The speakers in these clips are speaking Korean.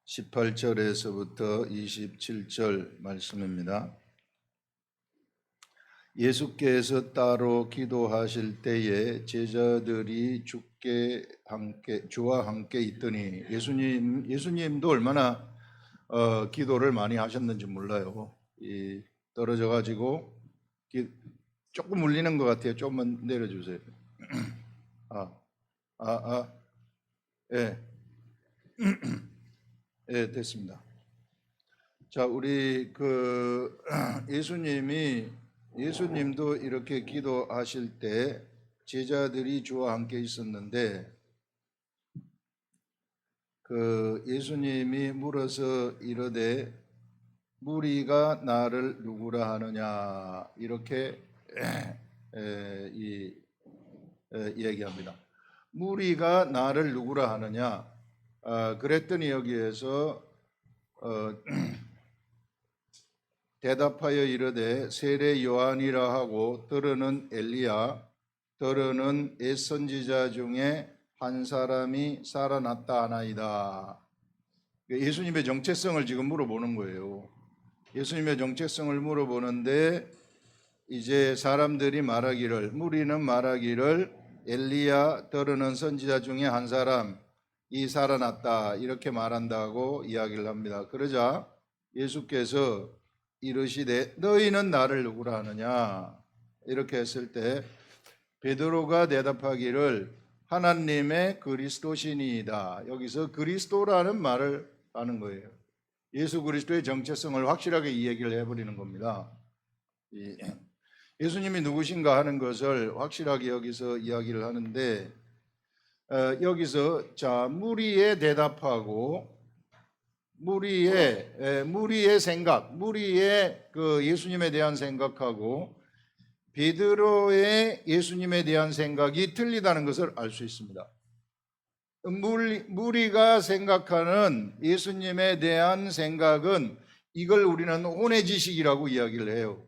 18절에서부터 27절 말씀입니다. 예수께서 따로 기도하실 때에 제자들이 주와 함께 있더니 예수님도 얼마나 기도를 많이 하셨는지 몰라요. 떨어져 가지고 조금 울리는 것 같아요. 조금만 내려주세요. 예. 예, 됐습니다. 자, 우리 예수님도 이렇게 기도하실 때 제자들이 주와 함께 있었는데 예수님이 물어서 이르되 무리가 나를 누구라 하느냐 이렇게 이야기합니다. 무리가 나를 누구라 하느냐. 그랬더니 여기에서 대답하여 이르되 세례 요한이라 하고 더러는 엘리야 더러는 옛 선지자 중에 한 사람이 살아났다 하나이다. 예수님의 정체성을 지금 물어보는 거예요. 예수님의 정체성을 물어보는데 이제 사람들이 무리는 말하기를 엘리야 더러는 선지자 중에 한 사람이 살아났다 이렇게 말한다고 이야기를 합니다. 그러자 예수께서 이르시되 너희는 나를 누구라 하느냐 이렇게 했을 때 베드로가 대답하기를 하나님의 그리스도시니이다. 여기서 그리스도라는 말을 하는 거예요. 예수 그리스도의 정체성을 확실하게 이 얘기를 해버리는 겁니다. 예수님이 누구신가 하는 것을 확실하게 여기서 이야기를 하는데 여기서 자 무리에 대답하고 무리의 생각, 무리의 예수님에 대한 생각하고 베드로의 예수님에 대한 생각이 틀리다는 것을 알 수 있습니다. 무리가 생각하는 예수님에 대한 생각은 이걸 우리는 혼외지식이라고 이야기를 해요.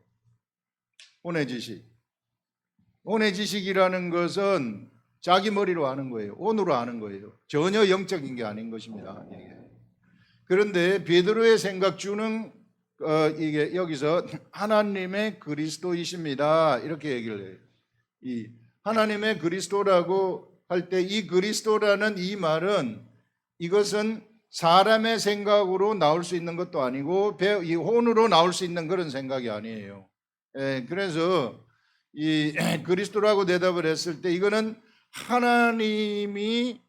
혼외지식이라는 것은 자기 머리로 하는 거예요. 온으로 하는 거예요. 전혀 영적인 게 아닌 것입니다. 그런데 베드로의 생각주는 이게 여기서 하나님의 그리스도이십니다. 이렇게 얘기를 해요. 이 하나님의 그리스도라고 할 때 이 그리스도라는 이 말은 이것은 사람의 생각으로 나올 수 있는 것도 아니고 이 혼으로 나올 수 있는 그런 생각이 아니에요. 그래서 이 그리스도라고 대답을 했을 때 이거는 하나님의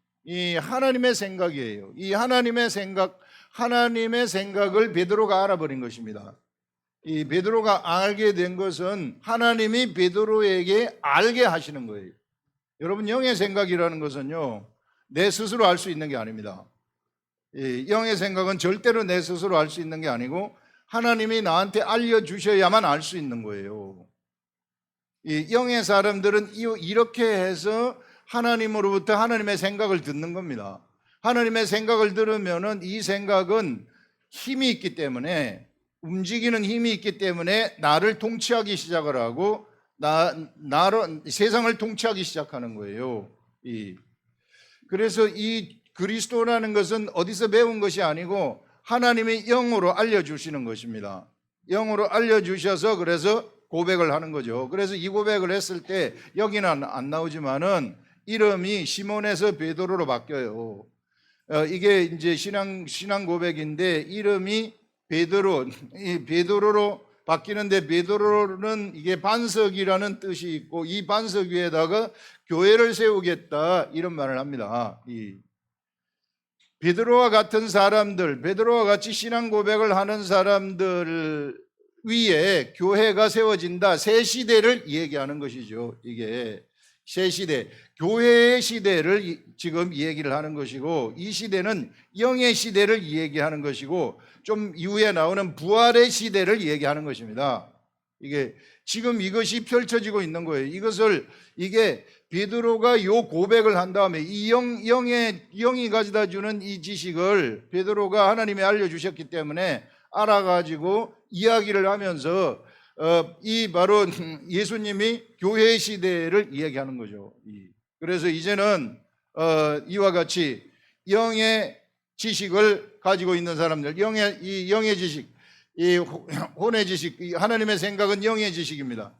생각이에요. 이 하나님의 생각을 베드로가 알아버린 것입니다. 이 베드로가 알게 된 것은 하나님이 베드로에게 알게 하시는 거예요. 여러분 영의 생각이라는 것은요 내 스스로 알 수 있는 게 아닙니다. 영의 생각은 절대로 내 스스로 알 수 있는 게 아니고 하나님이 나한테 알려주셔야만 알 수 있는 거예요. 이 영의 사람들은 이렇게 해서 하나님으로부터 하나님의 생각을 듣는 겁니다. 하나님의 생각을 들으면은 이 생각은 힘이 있기 때문에 움직이는 힘이 있기 때문에 나를 통치하기 시작을 하고 나로 세상을 통치하기 시작하는 거예요. 그래서 이 그리스도라는 것은 어디서 배운 것이 아니고 하나님이 영으로 알려주시는 것입니다. 영으로 알려주셔서 그래서 고백을 하는 거죠. 그래서 이 고백을 했을 때 여기는 안 나오지만은 이름이 시몬에서 베드로로 바뀌어요. 이게 이제 신앙 고백인데 이름이 베드로로 바뀌는데 베드로는 이게 반석이라는 뜻이 있고 이 반석 위에다가 교회를 세우겠다 이런 말을 합니다. 베드로와 같은 사람들, 베드로와 같이 신앙 고백을 하는 사람들 위에 교회가 세워진다. 새 시대를 얘기하는 것이죠. 이게 새 시대, 교회의 시대를 지금 얘기를 하는 것이고 이 시대는 영의 시대를 얘기하는 것이고 좀 이후에 나오는 부활의 시대를 얘기하는 것입니다. 이게 지금 이것이 펼쳐지고 있는 거예요. 이게 베드로가 요 고백을 한 다음에 이 영이 가져다 주는 이 지식을 베드로가 하나님이 알려주셨기 때문에 알아가지고 이야기를 하면서 바로 예수님이 교회의 시대를 이야기하는 거죠. 그래서 이제는 이와 같이 영의 지식을 가지고 있는 사람들, 이 영의 지식, 이 혼의 지식, 이 하나님의 생각은 영의 지식입니다.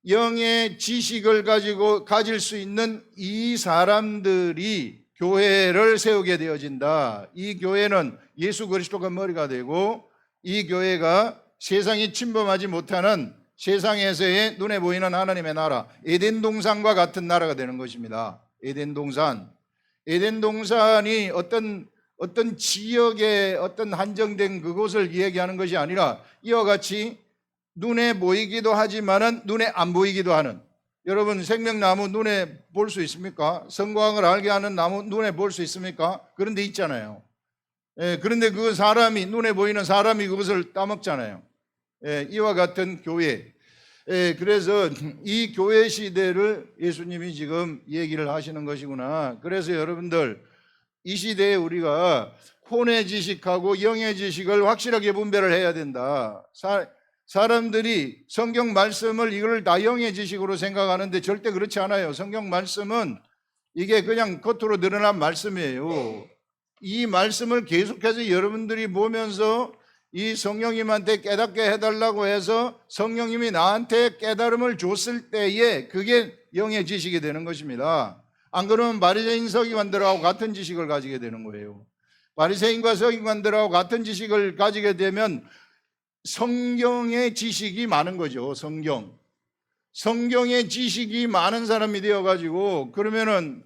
영의 지식을 가지고 가질 수 있는 이 사람들이 교회를 세우게 되어진다. 이 교회는 예수 그리스도가 머리가 되고, 이 교회가 세상이 침범하지 못하는 세상에서의 눈에 보이는 하나님의 나라, 에덴 동산과 같은 나라가 되는 것입니다. 에덴 동산. 에덴 동산이 어떤 지역의 어떤 한정된 그곳을 이야기하는 것이 아니라 이와 같이 눈에 보이기도 하지만은 눈에 안 보이기도 하는, 여러분 생명나무 눈에 볼 수 있습니까? 성광을 알게 하는 나무 눈에 볼 수 있습니까? 그런 데 있잖아요. 그런데 그 사람이, 눈에 보이는 사람이 그것을 따먹잖아요. 이와 같은 교회. 그래서 이 교회 시대를 예수님이 지금 얘기를 하시는 것이구나. 그래서 여러분들, 이 시대에 우리가 혼의 지식하고 영의 지식을 확실하게 분별을 해야 된다. 사람들이 성경 말씀을 이걸 다 영의 지식으로 생각하는데 절대 그렇지 않아요. 성경 말씀은 이게 그냥 겉으로 드러난 말씀이에요. 이 말씀을 계속해서 여러분들이 보면서 이 성령님한테 깨닫게 해달라고 해서 성령님이 나한테 깨달음을 줬을 때에 그게 영의 지식이 되는 것입니다. 안 그러면 바리새인 서기관들하고 같은 지식을 가지게 되는 거예요. 바리새인과 서기관들하고 같은 지식을 가지게 되면 성경의 지식이 많은 거죠. 성경의 지식이 많은 사람이 되어가지고 그러면은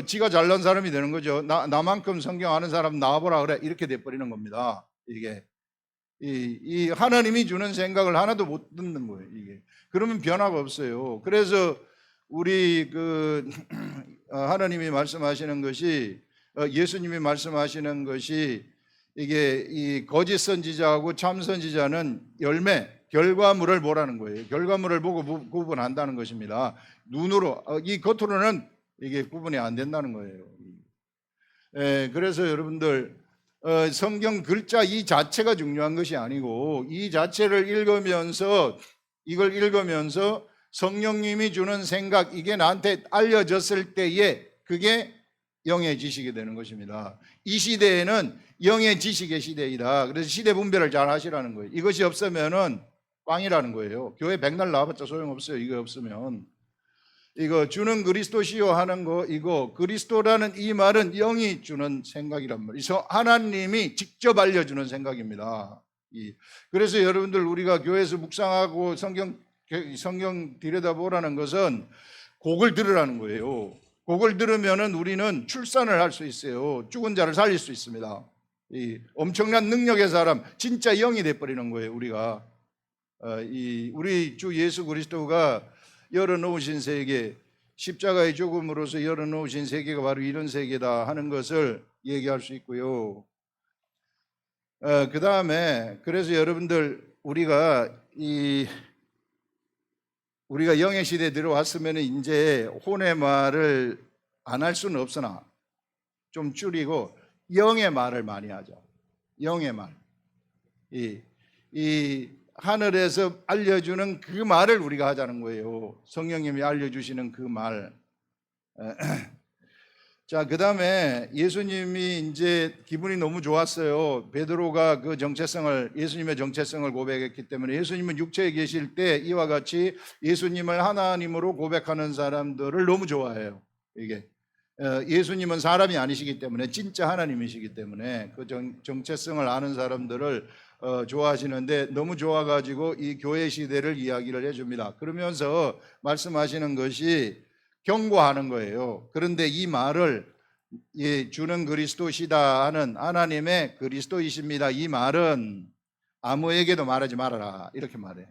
지가 잘난 사람이 되는 거죠. 나만큼 성경 아는 사람 나와보라 그래, 이렇게 돼버리는 겁니다. 이게 이 하나님이 주는 생각을 하나도 못 듣는 거예요. 이게 그러면 변화가 없어요. 그래서 우리 하나님이 말씀하시는 것이, 예수님이 말씀하시는 것이, 이게 이 거짓 선지자하고 참 선지자는 결과물을 보라는 거예요. 결과물을 보고 구분한다는 것입니다. 눈으로, 이 겉으로는 이게 구분이 안 된다는 거예요. 그래서 여러분들, 성경 글자 이 자체가 중요한 것이 아니고, 이 자체를 이걸 읽으면서 성령님이 주는 생각, 이게 나한테 알려졌을 때에 그게 영의 지식이 되는 것입니다. 이 시대에는 영의 지식의 시대이다. 그래서 시대 분별을 잘 하시라는 거예요. 이것이 없으면은 꽝이라는 거예요. 교회 백날 나와봤자 소용없어요. 이거 없으면. 이거 주는 그리스도시요 하는 거, 이거 그리스도라는 이 말은 영이 주는 생각이란 말이죠. 하나님이 직접 알려주는 생각입니다. 그래서 여러분들, 우리가 교회에서 묵상하고 성경 들여다보라는 것은 곡을 들으라는 거예요. 곡을 들으면은 우리는 출산을 할 수 있어요. 죽은 자를 살릴 수 있습니다. 이 엄청난 능력의 사람, 진짜 영이 돼버리는 거예요. 우리가 우리 주 예수 그리스도가 열어놓으신 세계, 십자가의 죽음으로서 열어놓으신 세계가 바로 이런 세계다 하는 것을 얘기할 수 있고요. 그 다음에, 그래서 여러분들, 우리가 영의 시대에 들어왔으면 이제 혼의 말을 안 할 수는 없으나 좀 줄이고 영의 말을 많이 하죠. 영의 말. 이 하늘에서 알려주는 그 말을 우리가 하자는 거예요. 성령님이 알려주시는 그 말. 자, 그 다음에 예수님이 이제 기분이 너무 좋았어요. 베드로가 예수님의 정체성을 고백했기 때문에, 예수님은 육체에 계실 때 이와 같이 예수님을 하나님으로 고백하는 사람들을 너무 좋아해요. 이게 예수님은 사람이 아니시기 때문에, 진짜 하나님이시기 때문에 그 정체성을 아는 사람들을 좋아하시는데, 너무 좋아가지고 이 교회 시대를 이야기를 해줍니다. 그러면서 말씀하시는 것이 경고하는 거예요. 그런데 이 말을 주는 그리스도시다 하는, 하나님의 그리스도이십니다, 이 말은 아무에게도 말하지 말아라, 이렇게 말해.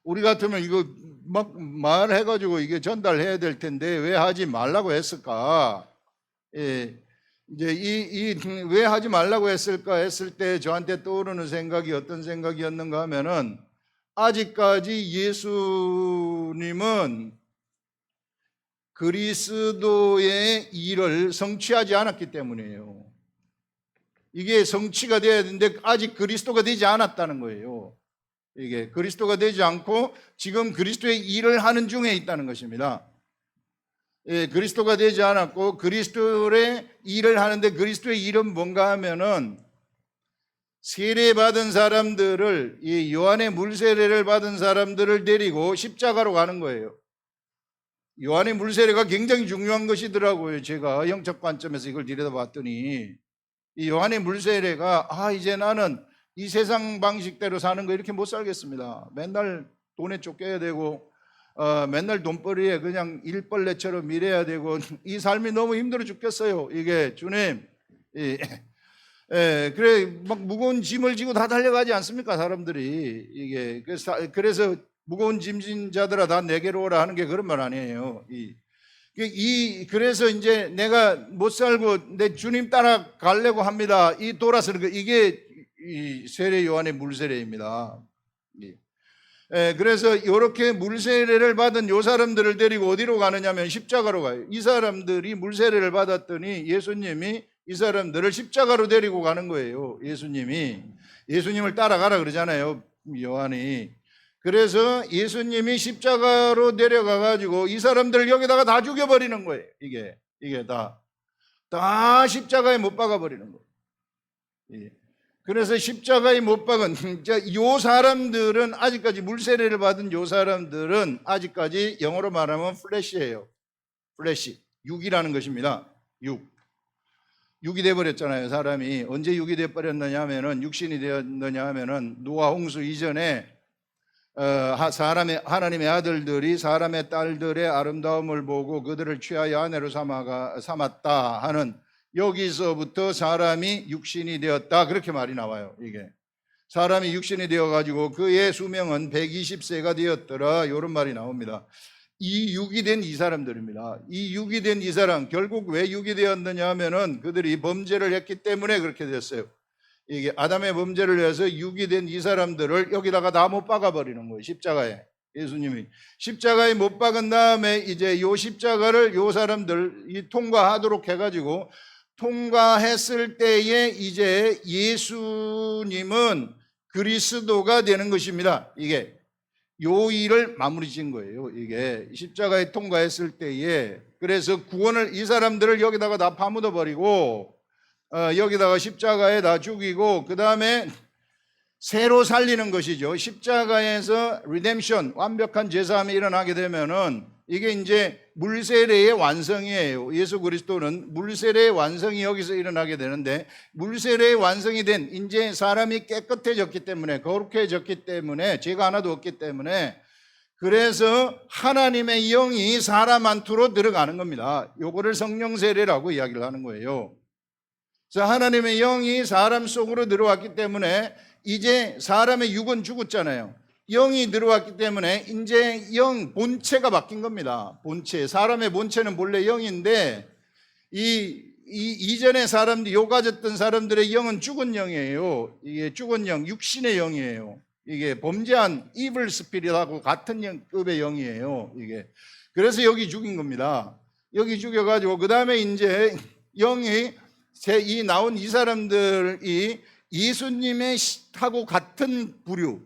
우리 같으면 이거 막 말해가지고 이게 전달해야 될 텐데 왜 하지 말라고 했을까? 이제 왜 하지 말라고 했을까 했을 때 저한테 떠오르는 생각이 어떤 생각이었는가 하면은, 아직까지 예수님은 그리스도의 일을 성취하지 않았기 때문이에요. 이게 성취가 돼야 되는데 아직 그리스도가 되지 않았다는 거예요. 이게 그리스도가 되지 않고 지금 그리스도의 일을 하는 중에 있다는 것입니다. 그리스도가 되지 않았고 그리스도의 일을 하는데 그리스도의 일은 뭔가 하면은 세례받은 사람들을 이 요한의 물세례를 받은 사람들을 데리고 십자가로 가는 거예요. 요한의 물세례가 굉장히 중요한 것이더라고요. 제가 영적 관점에서 이걸 들여다봤더니 이 요한의 물세례가 이제 나는 이 세상 방식대로 사는 거 이렇게 못 살겠습니다. 맨날 돈에 쫓겨야 되고 맨날 돈벌이에 그냥 일벌레처럼 일해야 되고 이 삶이 너무 힘들어 죽겠어요. 이게 주님 그래 막 무거운 짐을 지고 다 달려가지 않습니까 사람들이. 이게 그래서 무거운 짐진 자들아 다 내게로 오라 하는 게 그런 말 아니에요. 그래서 이제 내가 못 살고 내 주님 따라 가려고 합니다. 이 돌아서는 거 이게 이 세례 요한의 물세례입니다. 그래서 이렇게 물세례를 받은 요 사람들을 데리고 어디로 가느냐면 십자가로 가요. 이 사람들이 물세례를 받았더니 예수님이 이 사람들을 십자가로 데리고 가는 거예요. 예수님을 따라가라 그러잖아요, 요한이. 그래서 예수님이 십자가로 내려가 가지고 이 사람들을 여기다가 다 죽여버리는 거예요. 이게 다 십자가에 못 박아 버리는 거예요. 그래서 십자가에 못 박은 요 사람들은 아직까지 물세례를 받은 요 사람들은 아직까지 영어로 말하면 플래시예요. 플래시, 육이라는 것입니다. 육이 돼버렸잖아요. 사람이 언제 육이 돼버렸느냐 하면은 육신이 되었느냐 하면은 노아 홍수 이전에 하나님의 아들들이 사람의 딸들의 아름다움을 보고 그들을 취하여 아내로 삼았다 하는 여기서부터 사람이 육신이 되었다 그렇게 말이 나와요. 이게 사람이 육신이 되어가지고 그의 수명은 120세가 되었더라 이런 말이 나옵니다. 이 육이 된 이 사람들입니다. 이 육이 된 이 사람 결국 왜 육이 되었느냐 하면은 그들이 범죄를 했기 때문에 그렇게 됐어요. 이게 아담의 범죄를 위해서 육이 된 이 사람들을 여기다가 다 못 박아버리는 거예요. 십자가에. 예수님이 십자가에 못 박은 다음에 이제 요 십자가를 요 사람들이 통과하도록 해가지고 통과했을 때에 이제 예수님은 그리스도가 되는 것입니다. 이게 요 일을 마무리 지은 거예요. 이게 십자가에 통과했을 때에 그래서 구원을 이 사람들을 여기다가 다 파묻어 버리고 여기다가 십자가에 다 죽이고 그 다음에 새로 살리는 것이죠. 십자가에서 리뎀션 완벽한 제사함이 일어나게 되면은 이게 이제 물세례의 완성이에요. 예수 그리스도는 물세례의 완성이 여기서 일어나게 되는데 물세례의 완성이 된 이제 사람이 깨끗해졌기 때문에 거룩해졌기 때문에 죄가 하나도 없기 때문에 그래서 하나님의 영이 사람 안으로 들어가는 겁니다. 요거를 성령 세례라고 이야기를 하는 거예요. 그래서 하나님의 영이 사람 속으로 들어왔기 때문에 이제 사람의 육은 죽었잖아요. 영이 들어왔기 때문에 이제 본체가 바뀐 겁니다. 본체. 사람의 본체는 본래 영인데 이전에 요 가졌던 사람들의 영은 죽은 영이에요. 이게 죽은 영, 육신의 영이에요. 이게 범죄한 이블 스피릿하고 같은 급의 영이에요. 이게. 그래서 여기 죽인 겁니다. 여기 죽여가지고 그 다음에 이제 영이 이 나온 이 사람들이 예수님의 하고 같은 부류,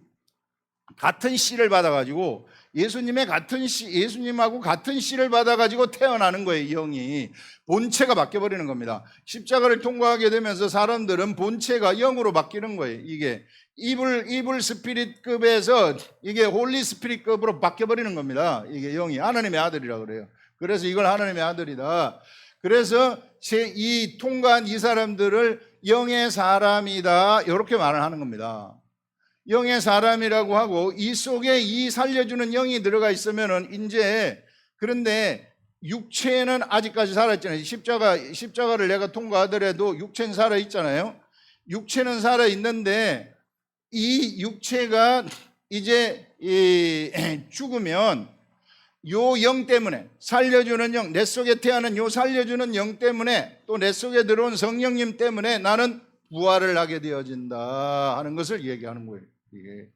같은 씨를 받아가지고 예수님하고 같은 씨를 받아가지고 태어나는 거예요. 영이 본체가 바뀌어버리는 겁니다. 십자가를 통과하게 되면서 사람들은 본체가 영으로 바뀌는 거예요. 이게 이블 스피릿급에서 이게 홀리 스피릿급으로 바뀌어버리는 겁니다. 이게 영이 하나님의 아들이라고 그래요. 그래서 이걸 하나님의 아들이다. 그래서 이 통과한 이 사람들을 영의 사람이다 이렇게 말을 하는 겁니다. 영의 사람이라고 하고 이 속에 이 살려주는 영이 들어가 있으면은 이제 그런데 육체는 아직까지 살아있잖아요. 십자가를 내가 통과하더라도 육체는 살아있잖아요. 육체는 살아있는데 이 육체가 이제 죽으면 요 영 때문에 살려주는 영, 내 속에 태어난 요 살려주는 영 때문에 또 내 속에 들어온 성령님 때문에 나는 부활을 하게 되어진다 하는 것을 얘기하는 거예요. 이게.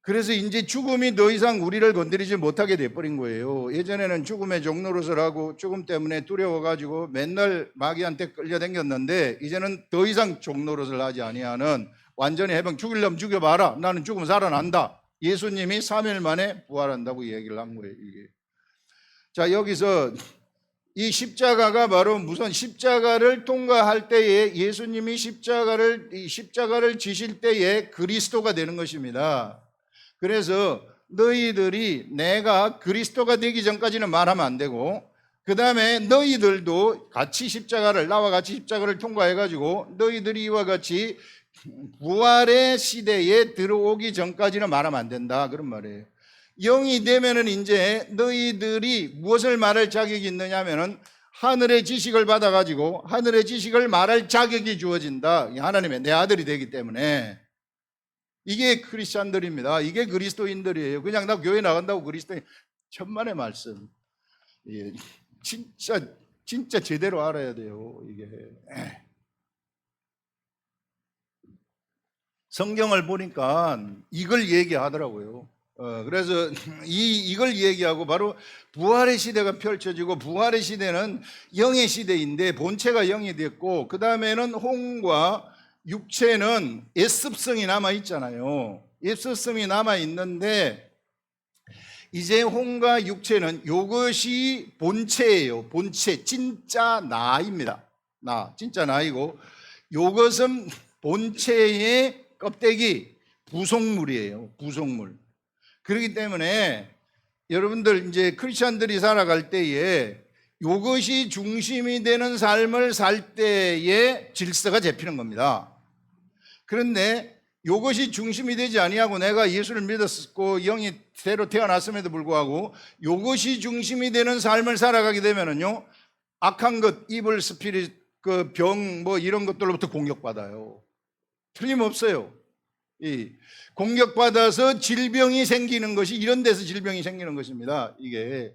그래서 이제 죽음이 더 이상 우리를 건드리지 못하게 돼버린 거예요. 예전에는 죽음의 종노릇을 죽음 때문에 두려워가지고 맨날 마귀한테 끌려다녔는데 이제는 더 이상 종노릇을 하지 아니하는 완전히 해방. 죽이려면 죽여봐라. 나는 죽으면 살아난다. 예수님이 3일 만에 부활한다고 얘기를 한 거예요. 이게. 자, 여기서 이 십자가가 바로 무슨 십자가를 통과할 때에 예수님이 십자가를 지실 때에 그리스도가 되는 것입니다. 그래서 너희들이 내가 그리스도가 되기 전까지는 말하면 안 되고, 그 다음에 너희들도 같이 나와 같이 십자가를 통과해가지고 너희들이 이와 같이 부활의 시대에 들어오기 전까지는 말하면 안 된다, 그런 말이에요. 영이 되면은 이제 너희들이 무엇을 말할 자격이 있느냐면은 하늘의 지식을 받아가지고 하늘의 지식을 말할 자격이 주어진다. 하나님의 내 아들이 되기 때문에. 이게 크리스찬들입니다. 이게 그리스도인들이에요. 그냥 나 교회 나간다고 그리스도인. 천만의 말씀. 예, 진짜 제대로 알아야 돼요. 이게 성경을 보니까 이걸 얘기하더라고요. 그래서 이걸 얘기하고 바로 부활의 시대가 펼쳐지고, 부활의 시대는 영의 시대인데 본체가 영이 됐고, 그 다음에는 혼과 육체는 예습성이 남아 있잖아요. 예습성이 남아 있는데 이제 혼과 육체는 이것이 본체예요. 본체, 진짜 나입니다. 진짜 나이고, 이것은 본체의 껍데기, 부속물이에요. 부속물. 그렇기 때문에 여러분들 이제 크리스천들이 살아갈 때에 이것이 중심이 되는 삶을 살 때에 질서가 잡히는 겁니다. 그런데 이것이 중심이 되지 아니하고 내가 예수를 믿었고 영이 새로 태어났음에도 불구하고 이것이 중심이 되는 삶을 살아가게 되면은요, 악한 것, 이블 스피릿, 그 병 뭐 이런 것들로부터 공격받아요. 틀림없어요. 공격받아서 질병이 생기는 것이, 이런 데서 질병이 생기는 것입니다. 이게.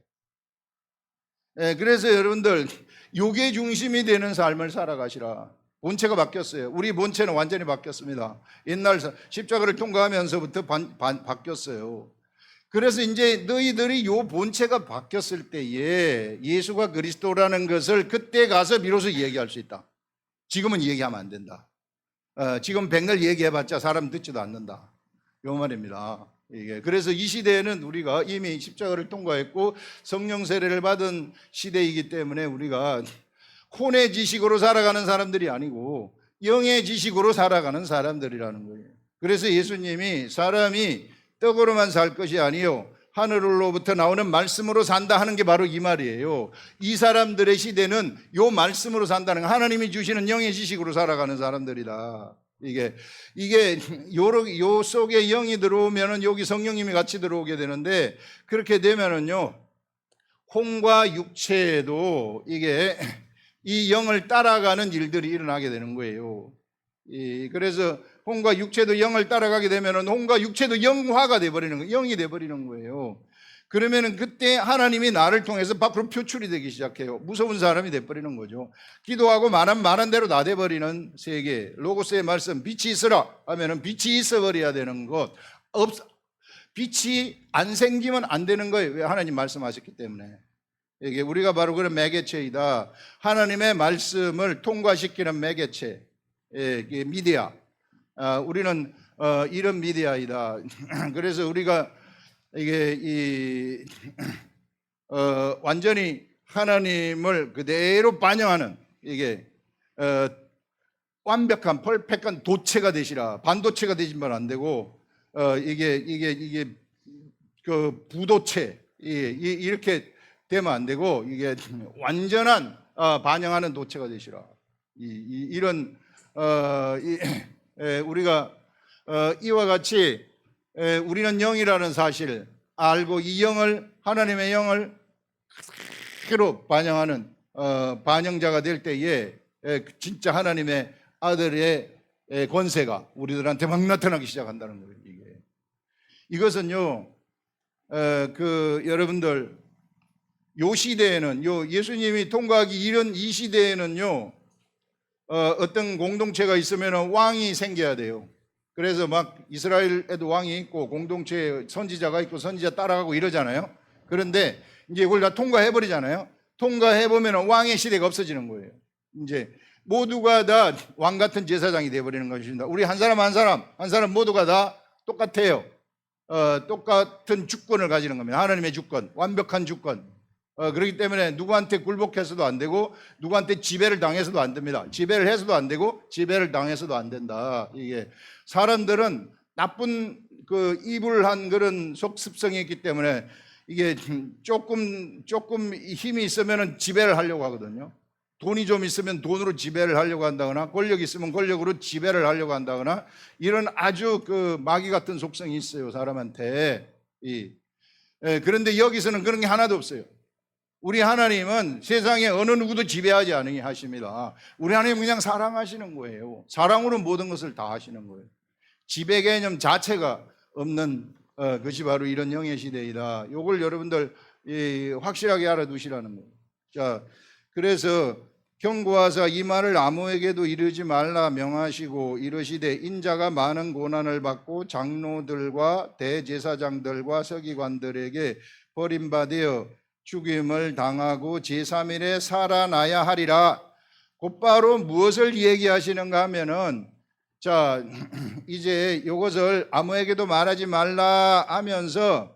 그래서 여러분들 요게 중심이 되는 삶을 살아가시라. 본체가 바뀌었어요. 우리 본체는 완전히 바뀌었습니다. 옛날 십자가를 통과하면서부터 바뀌었어요. 그래서 이제 너희들이 요 본체가 바뀌었을 때에 예수가 그리스도라는 것을 그때 가서 비로소 얘기할 수 있다. 지금은 얘기하면 안 된다. 지금 백날 얘기해봤자 사람 듣지도 않는다. 요 말입니다. 이게 그래서 이 시대에는 우리가 이미 십자가를 통과했고 성령 세례를 받은 시대이기 때문에 우리가 혼의 지식으로 살아가는 사람들이 아니고 영의 지식으로 살아가는 사람들이라는 거예요. 그래서 예수님이 사람이 떡으로만 살 것이 아니요 하늘로부터 나오는 말씀으로 산다 하는 게 바로 이 말이에요. 이 사람들의 시대는 요 말씀으로 산다는 거, 하나님이 주시는 영의 지식으로 살아가는 사람들이다. 이게 요 속에 영이 들어오면은 여기 성령님이 같이 들어오게 되는데, 그렇게 되면은요 혼과 육체에도 이게 이 영을 따라가는 일들이 일어나게 되는 거예요. 그래서 혼과 육체도 영을 따라가게 되면은 혼과 육체도 영화가 돼버리는 거예요. 영이 돼버리는 거예요. 그러면은 그때 하나님이 나를 통해서 밖으로 표출이 되기 시작해요. 무서운 사람이 돼버리는 거죠. 기도하고 말한 대로 다 돼버리는 세계. 로고스의 말씀, 빛이 있으라 하면은 빛이 있어버려야 되는 것. 빛이 안 생기면 안 되는 거예요. 왜? 하나님 말씀하셨기 때문에. 이게 우리가 바로 그런 매개체이다. 하나님의 말씀을 통과시키는 매개체, 미디어. 우리는 이런 미디어이다. 그래서 우리가 이게 완전히 하나님을 그대로 반영하는 이게 완벽한 퍼펙트한 도체가 되시라. 반도체가 되시면 안 되고 이게 그 부도체 이렇게 되면 안 되고 이게 완전한 반영하는 도체가 되시라. 이런 우리가 이와 같이 우리는 영이라는 사실 알고 이 영을, 하나님의 영을 그대로 반영하는 반영자가 될 때에 진짜 하나님의 아들의 권세가 우리들한테 막 나타나기 시작한다는 거예요. 이것은요 여러분들 요 시대에는 예수님이 통과하기 이른 이 시대에는요 어떤 공동체가 있으면 왕이 생겨야 돼요. 그래서 막 이스라엘에도 왕이 있고 공동체에 선지자가 있고 선지자 따라가고 이러잖아요. 그런데 이제 이걸 다 통과해버리잖아요. 통과해보면 왕의 시대가 없어지는 거예요. 이제 모두가 다 왕 같은 제사장이 되어버리는 것입니다. 우리 한 사람 한 사람 모두가 다 똑같아요. 똑같은 주권을 가지는 겁니다. 하나님의 주권, 완벽한 주권. 그렇기 때문에 누구한테 굴복해서도 안 되고 누구한테 지배를 당해서도 안 됩니다. 지배를 해서도 안 되고 지배를 당해서도 안 된다. 이게 사람들은 나쁜 그 이불한 그런 속습성이 있기 때문에 이게 조금 힘이 있으면 지배를 하려고 하거든요. 돈이 좀 있으면 돈으로 지배를 하려고 한다거나 권력이 있으면 권력으로 지배를 하려고 한다거나 이런 아주 그 마귀 같은 속성이 있어요, 사람한테. 그런데 여기서는 그런 게 하나도 없어요. 우리 하나님은 세상에 어느 누구도 지배하지 않으니 하십니다. 우리 하나님은 그냥 사랑하시는 거예요. 사랑으로 모든 것을 다 하시는 거예요. 지배 개념 자체가 없는 것이 바로 이런 영의 시대이다. 이걸 여러분들 확실하게 알아두시라는 거예요. 자, 그래서 경고하사 이 말을 아무에게도 이르지 말라 명하시고 이르시되 인자가 많은 고난을 받고 장로들과 대제사장들과 서기관들에게 버림받아 죽임을 당하고 제3일에 살아나야 하리라. 곧바로 무엇을 얘기하시는가 하면은, 자, 이제 이것을 아무에게도 말하지 말라 하면서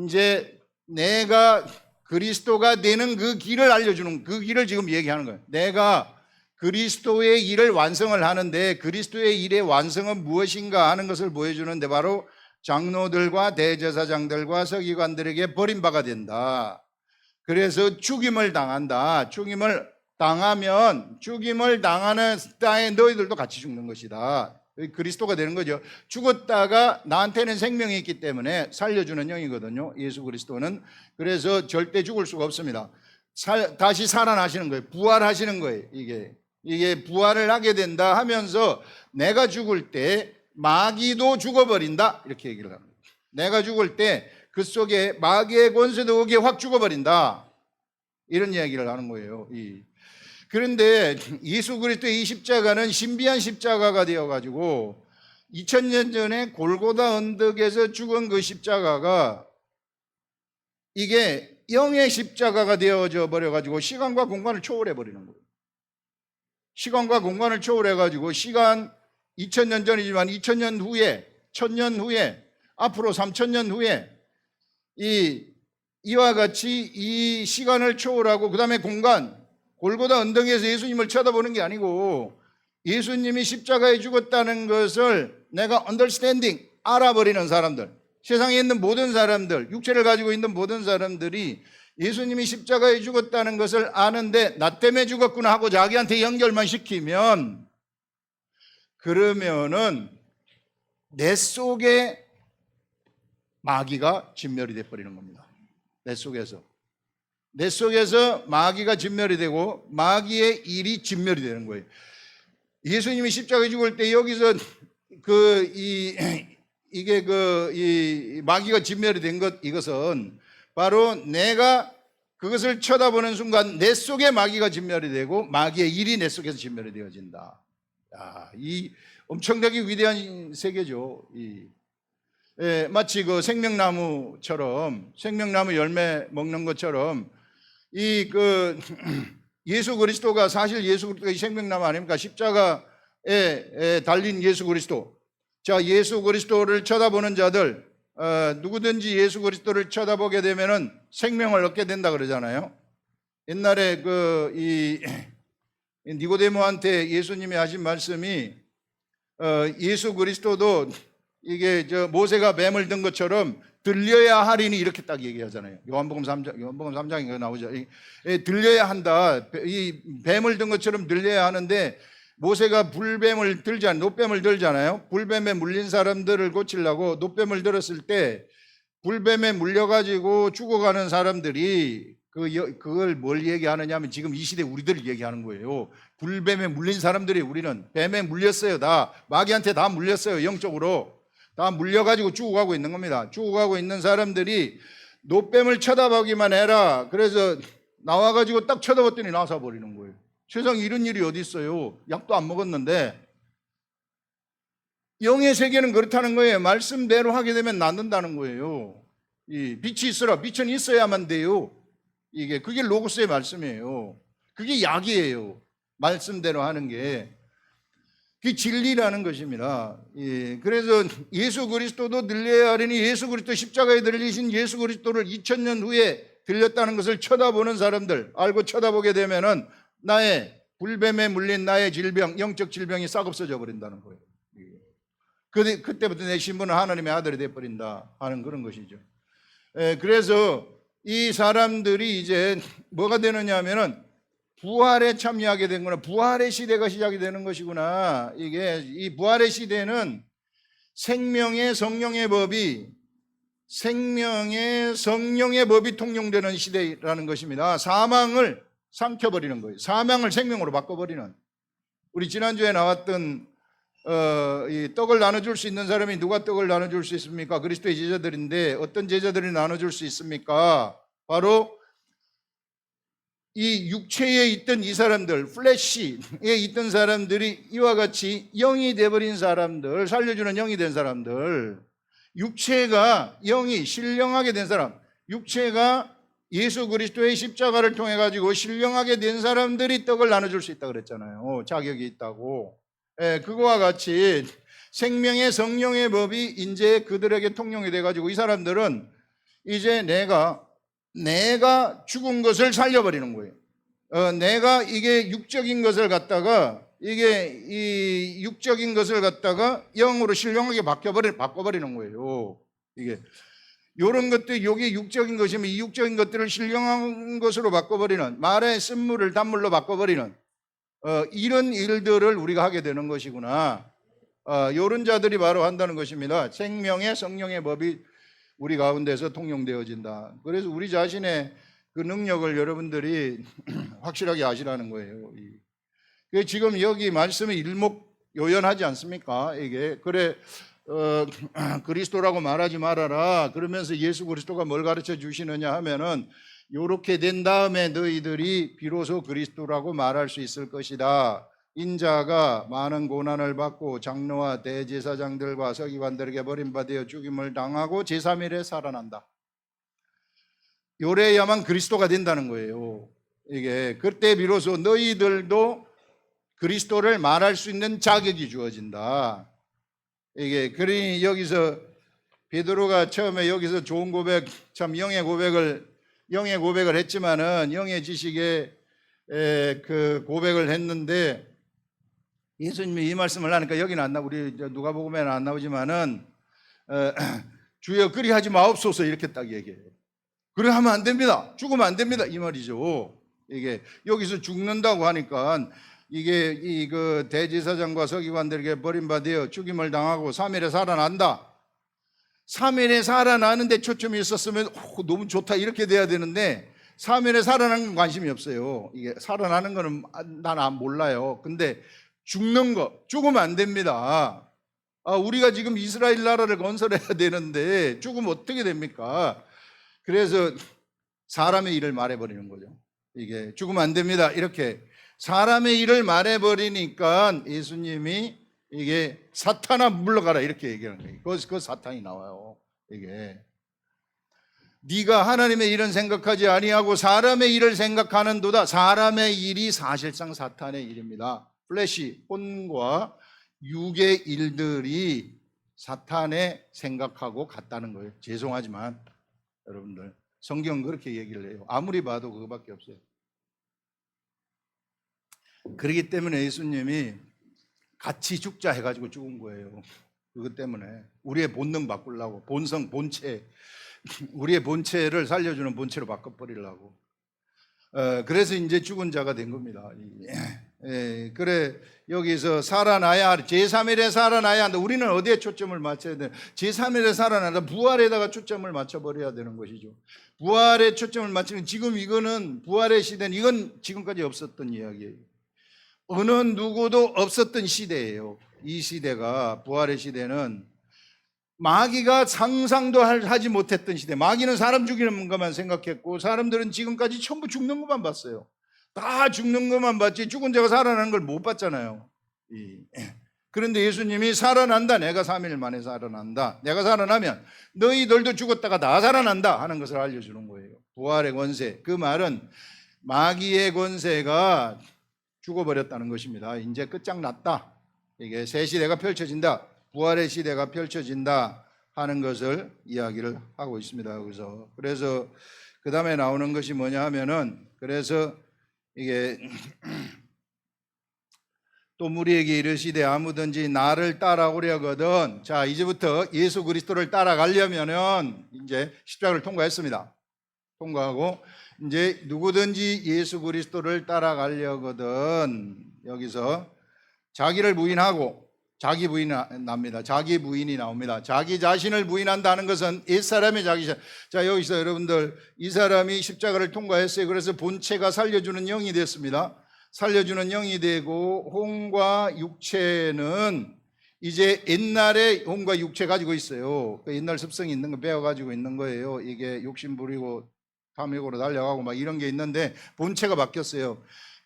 이제 내가 그리스도가 되는 그 길을 알려주는, 그 길을 지금 얘기하는 거예요. 내가 그리스도의 일을 완성을 하는데 그리스도의 일의 완성은 무엇인가 하는 것을 보여주는데 바로 장로들과 대제사장들과 서기관들에게 버림받아야 된다. 그래서 죽임을 당한다. 죽임을 당하면 죽임을 당하는 땅에 너희들도 같이 죽는 것이다. 그리스도가 되는 거죠. 죽었다가 나한테는 생명이 있기 때문에 살려주는 영이거든요, 예수 그리스도는. 그래서 절대 죽을 수가 없습니다. 다시 살아나시는 거예요. 부활하시는 거예요. 이게 부활을 하게 된다 하면서 내가 죽을 때 마귀도 죽어버린다, 이렇게 얘기를 합니다. 내가 죽을 때 그 속에 마귀의 권세도 거기에 확 죽어버린다, 이런 이야기를 하는 거예요. 그런데 예수 그리스도의 이 십자가는 신비한 십자가가 되어가지고 2000년 전에 골고다 언덕에서 죽은 그 십자가가 이게 영의 십자가가 되어져 버려가지고 시간과 공간을 초월해 버리는 거예요. 시간과 공간을 초월해가지고 시간 2000년 전이지만 2000년 후에, 1000년 후에, 앞으로 3000년 후에 이와 같이 이 시간을 초월하고 그 다음에 공간, 골고다 언덕에서 예수님을 쳐다보는 게 아니고 예수님이 십자가에 죽었다는 것을 내가 understanding, 알아버리는 사람들, 세상에 있는 모든 사람들, 육체를 가지고 있는 모든 사람들이 예수님이 십자가에 죽었다는 것을 아는데 나 때문에 죽었구나 하고 자기한테 연결만 시키면, 그러면은 내 속에 마귀가 진멸이 돼버리는 겁니다. 내 속에서 마귀가 진멸이 되고 마귀의 일이 진멸이 되는 거예요. 예수님이 십자가에 죽을 때 여기서 이게 마귀가 진멸이 된 이것은 바로 내가 그것을 쳐다보는 순간 내 속에 마귀가 진멸이 되고 마귀의 일이 내 속에서 진멸이 되어진다. 이 엄청나게 위대한 세계죠. 마치 그 생명나무처럼, 생명나무 열매 먹는 것처럼 예수 그리스도가, 사실 예수 그리스도가 이 생명나무 아닙니까? 십자가에 달린 예수 그리스도. 자, 예수 그리스도를 쳐다보는 자들, 누구든지 예수 그리스도를 쳐다보게 되면은 생명을 얻게 된다 그러잖아요. 옛날에 니고데모한테 예수님이 하신 말씀이 예수 그리스도도 이게 모세가 뱀을 든 것처럼 들려야 하리니, 이렇게 딱 얘기하잖아요. 요한복음 3장에 나오죠. 들려야 한다. 이 뱀을 든 것처럼 들려야 하는데 모세가 불뱀을 들잖아요. 노뱀을 들잖아요. 불뱀에 물린 사람들을 고치려고 노뱀을 들었을 때 불뱀에 물려가지고 죽어가는 사람들이 그걸 뭘 얘기하느냐 하면 지금 이 시대 우리들을 얘기하는 거예요. 불뱀에 물린 사람들이, 우리는 뱀에 물렸어요. 다 마귀한테 다 물렸어요. 영적으로 다 물려가지고 죽어가고 있는 겁니다. 죽어가고 있는 사람들이 노뱀을 쳐다보기만 해라. 그래서 나와가지고 딱 쳐다봤더니 나서버리는 거예요. 세상에 이런 일이 어디 있어요. 약도 안 먹었는데. 영의 세계는 그렇다는 거예요. 말씀대로 하게 되면 낫는다는 거예요. 빛이 있어라. 빛은 있어야만 돼요. 그게 로고스의 말씀이에요. 그게 약이에요. 말씀대로 하는 게. 그게 진리라는 것입니다. 그래서 예수 그리스도도 들려야 하리니 예수 그리스도, 십자가에 들리신 예수 그리스도를 2000년 후에 들렸다는 것을 쳐다보는 사람들, 알고 쳐다보게 되면은 나의 불뱀에 물린 나의 질병, 영적 질병이 싹 없어져 버린다는 거예요. 그때부터 내 신분은 하나님의 아들이 돼버린다 하는 그런 것이죠. 그래서 이 사람들이 이제 뭐가 되느냐 하면은 부활에 참여하게 된 거나 부활의 시대가 시작이 되는 것이구나. 이게 이 부활의 시대는 생명의 성령의 법이 통용되는 시대라는 것입니다. 사망을 삼켜버리는 거예요. 사망을 생명으로 바꿔버리는. 우리 지난주에 나왔던 이 떡을 나눠줄 수 있는 사람이 누가 떡을 나눠줄 수 있습니까? 그리스도의 제자들인데 어떤 제자들이 나눠줄 수 있습니까? 바로 이 육체에 있던 이 사람들, 플래시에 있던 사람들이 이와 같이 영이 되어버린 사람들, 살려주는 영이 된 사람들, 육체가 영이 신령하게 된 사람, 육체가 예수 그리스도의 십자가를 통해 가지고 신령하게 된 사람들이 떡을 나눠줄 수 있다고 그랬잖아요. 자격이 있다고. 그거와 같이 생명의 성령의 법이 이제 그들에게 통용이 돼 가지고 이 사람들은 이제 내가 죽은 것을 살려버리는 거예요. 내가 이게 육적인 것을 갖다가 이 육적인 것을 갖다가 영으로 신령하게 바꿔버리는 거예요. 이게 이런 것들, 여기 육적인 것이면 이 육적인 것들을 신령한 것으로 바꿔버리는, 말의 쓴물을 단물로 바꿔버리는 이런 일들을 우리가 하게 되는 것이구나. 이런 자들이 바로 한다는 것입니다. 생명의 성령의 법이 우리 가운데서 통용되어진다. 그래서 우리 자신의 그 능력을 여러분들이 확실하게 아시라는 거예요. 지금 여기 말씀이 일목요연하지 않습니까? 이게 그래 그리스도라고 말하지 말아라. 그러면서 예수 그리스도가 뭘 가르쳐 주시느냐 하면은 요렇게 된 다음에 너희들이 비로소 그리스도라고 말할 수 있을 것이다. 인자가 많은 고난을 받고 장로와 대제사장들과 서기관들에게 버림받아 죽임을 당하고 제3일에 살아난다. 요래야만 그리스도가 된다는 거예요. 이게 그때 비로소 너희들도 그리스도를 말할 수 있는 자격이 주어진다. 이게 그러니 여기서 베드로가 처음에 여기서 좋은 고백, 참 영의 고백을 했지만은 영의 지식에 그 고백을 했는데 예수님이 이 말씀을 하니까 여기는 안 나, 우리 누가복음에는 안 나오지만은 주여 그리하지 마옵소서 이렇게 딱 얘기해요. 그래 하면 안 됩니다. 죽으면 안 됩니다. 이 말이죠. 이게 여기서 죽는다고 하니까 이게 그 대제사장과 서기관들에게 버림받아 죽임을 당하고 3일에 살아난다. 3일에 살아나는데 초점이 있었으면 너무 좋다 이렇게 돼야 되는데 3일에 살아나는 건 관심이 없어요. 이게 살아나는 거는 난 몰라요. 근데 죽는 거, 죽으면 안 됩니다. 우리가 지금 이스라엘 나라를 건설해야 되는데 죽으면 어떻게 됩니까? 그래서 사람의 일을 말해버리는 거죠. 이게 죽으면 안 됩니다. 이렇게 사람의 일을 말해버리니까 예수님이 이게 사탄아 물러가라 이렇게 얘기하는 거예요. 그 사탄이 나와요. 이게 네가 하나님의 일은 생각하지 아니하고 사람의 일을 생각하는도다. 사람의 일이 사실상 사탄의 일입니다. 플래시, 혼과 육의 일들이 사탄의 생각하고 같다는 거예요. 죄송하지만 여러분들 성경은 그렇게 얘기를 해요. 아무리 봐도 그거밖에 없어요. 그렇기 때문에 예수님이 같이 죽자 해가지고 죽은 거예요. 그것 때문에 우리의 본능 바꾸려고, 본성, 본체, 우리의 본체를 살려주는 본체로 바꿔버리려고. 그래서 이제 죽은 자가 된 겁니다. 그래 여기서 살아나야, 제3일에 살아나야 한다. 우리는 어디에 초점을 맞춰야 돼? 제3일에 살아나다 부활에다가 초점을 맞춰버려야 되는 것이죠. 부활에 초점을 맞추는, 지금 이거는 부활의 시대는 이건 지금까지 없었던 이야기예요. 어느 누구도 없었던 시대예요. 이 시대가, 부활의 시대는 마귀가 상상도 하지 못했던 시대. 마귀는 사람 죽이는 것만 생각했고 사람들은 지금까지 전부 죽는 것만 봤어요. 다 죽는 것만 봤지 죽은 자가 살아나는 걸 못 봤잖아요. 그런데 예수님이 살아난다. 내가 3일 만에 살아난다. 내가 살아나면 너희들도 죽었다가 다 살아난다 하는 것을 알려주는 거예요. 부활의 권세. 그 말은 마귀의 권세가 죽어버렸다는 것입니다. 이제 끝장났다. 이게 새 시대가 펼쳐진다. 부활의 시대가 펼쳐진다 하는 것을 이야기를 하고 있습니다. 그래서 그 다음에 나오는 것이 뭐냐 하면은, 그래서 이게 또 무리에게 이르시되 아무든지 나를 따라오려거든. 자, 이제부터 예수 그리스도를 따라가려면은 이제 십자가를 통과했습니다. 통과하고 이제 누구든지 예수 그리스도를 따라가려거든, 여기서 자기를 부인하고, 자기 부인이 납니다. 자기 부인이 나옵니다. 자기 자신을 부인한다는 것은 옛사람의 자기 자신. 자, 여기서 여러분들, 이 사람이 십자가를 통과했어요. 그래서 본체가 살려주는 영이 됐습니다. 살려주는 영이 되고, 혼과 육체는 이제 옛날에 혼과 육체 가지고 있어요. 그 옛날 습성이 있는 거 배워가지고 있는 거예요. 이게 욕심 부리고 탐욕으로 달려가고 막 이런 게 있는데 본체가 바뀌었어요.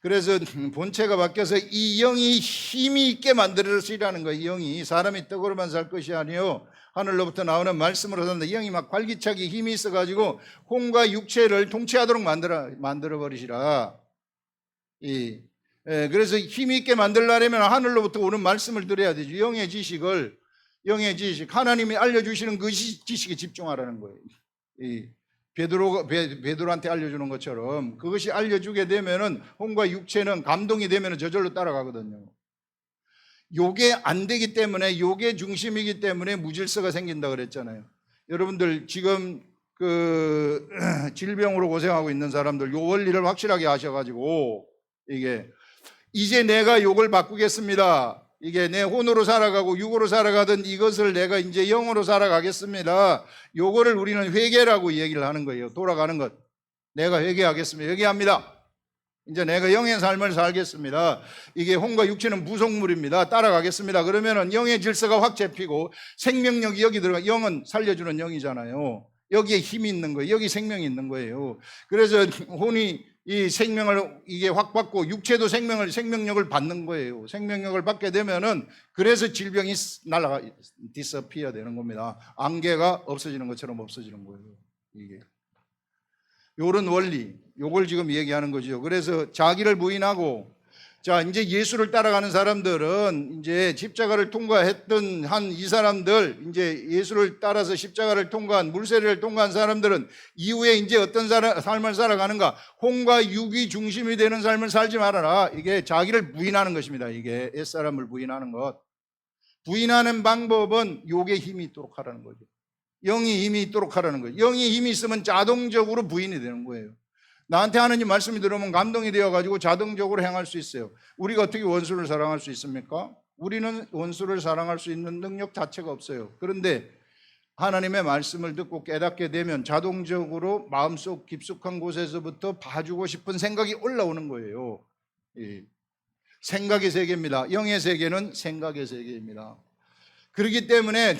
그래서 본체가 바뀌어서 이 영이 힘이 있게 만들어지라는 거예요. 영이 사람이 떡으로만 살 것이 아니요 하늘로부터 나오는 말씀으로 산다. 이 영이 막 활기차게 힘이 있어가지고 혼과 육체를 통치하도록 만들어 버리시라. 그래서 힘이 있게 만들려면 하늘로부터 오는 말씀을 들어야 되죠. 영의 지식, 하나님이 알려주시는 그 지식에 집중하라는 거예요. 베드로한테 알려주는 것처럼 그것이 알려주게 되면은 혼과 육체는 감동이 되면은 저절로 따라가거든요. 요게 안 되기 때문에, 요게 중심이기 때문에 무질서가 생긴다 그랬잖아요. 여러분들 지금 그 질병으로 고생하고 있는 사람들 요 원리를 확실하게 아셔가지고 이제 내가 요걸 바꾸겠습니다. 이게 내 혼으로 살아가고 육으로 살아가던 이것을 내가 이제 영으로 살아가겠습니다. 요거를 우리는 회개라고 얘기를 하는 거예요. 돌아가는 것. 내가 회개하겠습니다. 회개합니다. 이제 내가 영의 삶을 살겠습니다. 이게 혼과 육체는 부속물입니다. 따라가겠습니다. 그러면은 영의 질서가 확 잡히고 생명력이 여기 들어가. 영은 살려주는 영이잖아요. 여기에 힘이 있는 거예요. 여기 생명이 있는 거예요. 그래서 혼이 이 생명을 이게 확 받고 육체도 생명력을 받는 거예요. 생명력을 받게 되면은 그래서 질병이 디스피어 되는 겁니다. 안개가 없어지는 것처럼 없어지는 거예요. 이게 요런 원리, 요걸 지금 얘기하는 거죠. 그래서 자기를 부인하고, 자, 이제 예수를 따라가는 사람들은 이제 십자가를 통과했던 이 사람들, 이제 예수를 따라서 십자가를 통과한, 물세례를 통과한 사람들은 이후에 이제 어떤 삶을 살아가는가? 혼과 육이 중심이 되는 삶을 살지 말아라. 이게 자기를 부인하는 것입니다. 이게 옛사람을 부인하는 것. 부인하는 방법은 욕에 힘이 있도록 하라는 거죠. 영이 힘이 있도록 하라는 거예요. 영이 힘이 있으면 자동적으로 부인이 되는 거예요. 나한테 하느님 말씀이 들어오면 감동이 되어가지고 자동적으로 행할 수 있어요. 우리가 어떻게 원수를 사랑할 수 있습니까? 우리는 원수를 사랑할 수 있는 능력 자체가 없어요. 그런데 하나님의 말씀을 듣고 깨닫게 되면 자동적으로 마음속 깊숙한 곳에서부터 봐주고 싶은 생각이 올라오는 거예요. 생각의 세계입니다. 영의 세계는 생각의 세계입니다. 그렇기 때문에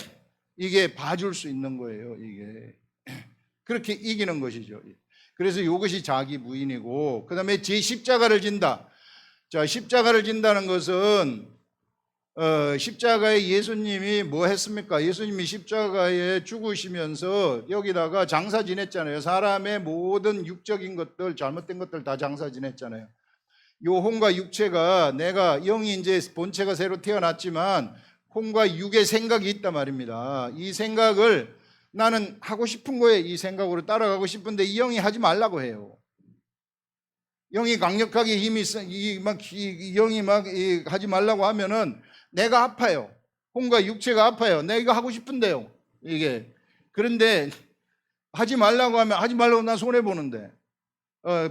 이게 봐줄 수 있는 거예요. 이게 그렇게 이기는 것이죠. 그래서 이것이 자기 부인이고, 그 다음에 제 십자가를 진다. 자, 십자가를 진다는 것은 십자가에 예수님이 뭐 했습니까? 예수님이 십자가에 죽으시면서 여기다가 장사 지냈잖아요. 사람의 모든 육적인 것들, 잘못된 것들 다 장사 지냈잖아요. 요 혼과 육체가, 내가 영이 이제 본체가 새로 태어났지만 혼과 육의 생각이 있단 말입니다. 이 생각을 나는 하고 싶은 거예요. 이 생각으로 따라가고 싶은데 이 영이 하지 말라고 해요. 영이 강력하게 힘이 있어, 영이 하지 말라고 하면은 내가 아파요. 혼과 육체가 아파요. 내가 이거 하고 싶은데요. 이게. 그런데 하지 말라고 하면 하지 말라고 난 손해보는데.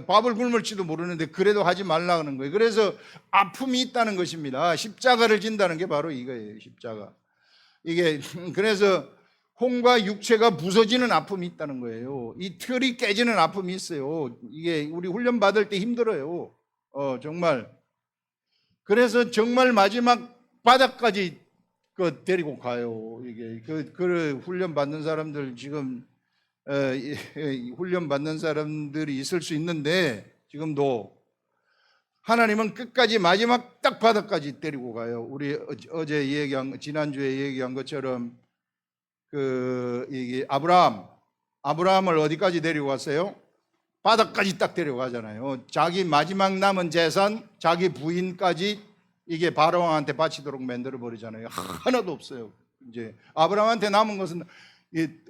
밥을 굶을지도 모르는데 그래도 하지 말라는 거예요. 그래서 아픔이 있다는 것입니다. 십자가를 진다는 게 바로 이거예요. 십자가. 이게 그래서 혼과 육체가 부서지는 아픔이 있다는 거예요. 이 틀이 깨지는 아픔이 있어요. 이게 우리 훈련 받을 때 힘들어요. 정말. 그래서 정말 마지막 바닥까지 데리고 가요. 이게 그 훈련 받는 사람들 지금 훈련 받는 사람들이 있을 수 있는데 지금도 하나님은 끝까지 마지막 딱 바닥까지 데리고 가요. 우리 어제 지난주에 얘기한 것처럼 이게 아브라함을 어디까지 데리고 갔어요? 바닥까지 딱 데려가잖아요. 자기 마지막 남은 재산, 자기 부인까지 이게 바로왕한테 바치도록 만들어 버리잖아요. 하나도 없어요. 이제 아브라함한테 남은 것은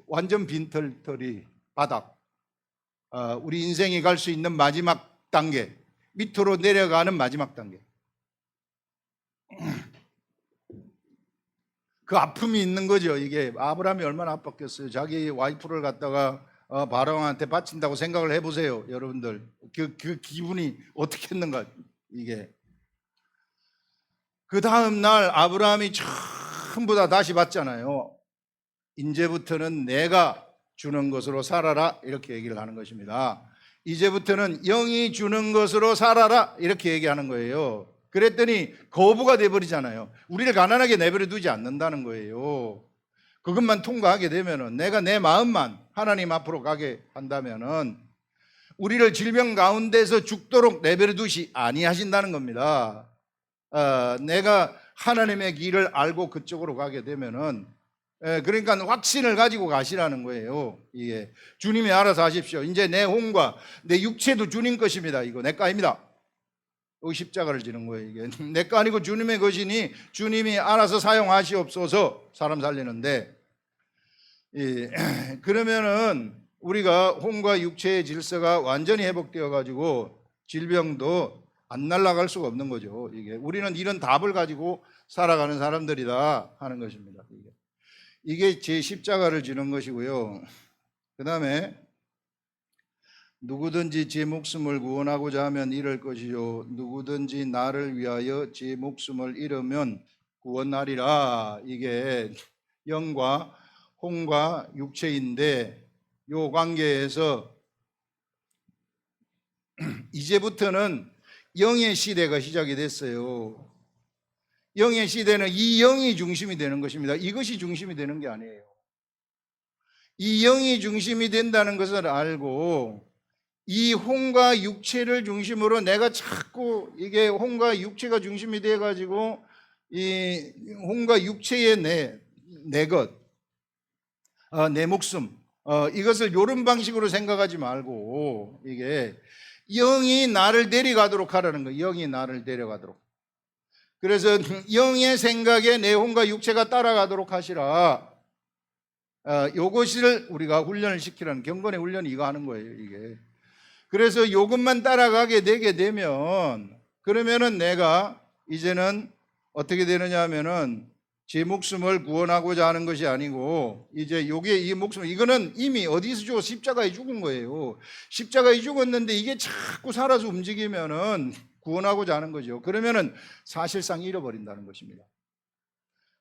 완전 빈털터리 바닥. 우리 인생이 갈 수 있는 마지막 단계, 밑으로 내려가는 마지막 단계. 그 아픔이 있는 거죠. 이게 아브라함이 얼마나 아팠겠어요. 자기 와이프를 갖다가 바로왕한테 바친다고 생각을 해보세요, 여러분들. 그 기분이 어떻게 했는가, 이게. 그 다음 날 아브라함이 전부 다 다시 받잖아요. 이제부터는 내가 주는 것으로 살아라, 이렇게 얘기를 하는 것입니다. 이제부터는 영이 주는 것으로 살아라, 이렇게 얘기하는 거예요. 그랬더니 거부가 돼버리잖아요. 우리를 가난하게 내버려 두지 않는다는 거예요. 그것만 통과하게 되면은, 내가 내 마음만 하나님 앞으로 가게 한다면은 우리를 질병 가운데서 죽도록 내버려 두시 아니하신다는 겁니다. 내가 하나님의 길을 알고 그쪽으로 가게 되면은, 그러니까 확신을 가지고 가시라는 거예요. 이게 주님이 알아서 하십시오. 이제 내 혼과 내 육체도 주님 것입니다. 이거 내 거 아닙니다. 여기 십자가를 지는 거예요. 이게 내 거 아니고 주님의 것이니 주님이 알아서 사용하시옵소서. 사람 살리는데, 그러면은 우리가 혼과 육체의 질서가 완전히 회복되어 가지고 질병도 안 날아갈 수가 없는 거죠. 이게 우리는 이런 답을 가지고 살아가는 사람들이다 하는 것입니다. 이게 제 십자가를 지는 것이고요. 그 다음에 누구든지 제 목숨을 구원하고자 하면 잃을 것이요 누구든지 나를 위하여 제 목숨을 잃으면 구원하리라. 이게 영과 혼과 육체인데, 요 관계에서 이제부터는 영의 시대가 시작이 됐어요. 영의 시대는 이 영이 중심이 되는 것입니다. 이것이 중심이 되는 게 아니에요. 이 영이 중심이 된다는 것을 알고 이 혼과 육체를 중심으로 내가 자꾸 이게 혼과 육체가 중심이 돼 가지고 이 혼과 육체의 내 것, 내 목숨, 이것을 이런 방식으로 생각하지 말고 이게 영이 나를 데려가도록 하라는 거예요. 영이 나를 데려가도록. 그래서 영의 생각에 내 혼과 육체가 따라가도록 하시라. 요것을 우리가 훈련을 시키라는, 경건의 훈련이 이거 하는 거예요, 이게. 그래서 요것만 따라가게 되게 되면, 그러면은 내가 이제는 어떻게 되느냐 하면은 제 목숨을 구원하고자 하는 것이 아니고, 이제 요게 이 목숨, 이거는 이미 어디서 죽어? 십자가에 죽은 거예요. 십자가에 죽었는데 이게 자꾸 살아서 움직이면은 구원하고자 하는 거죠. 그러면은 사실상 잃어버린다는 것입니다.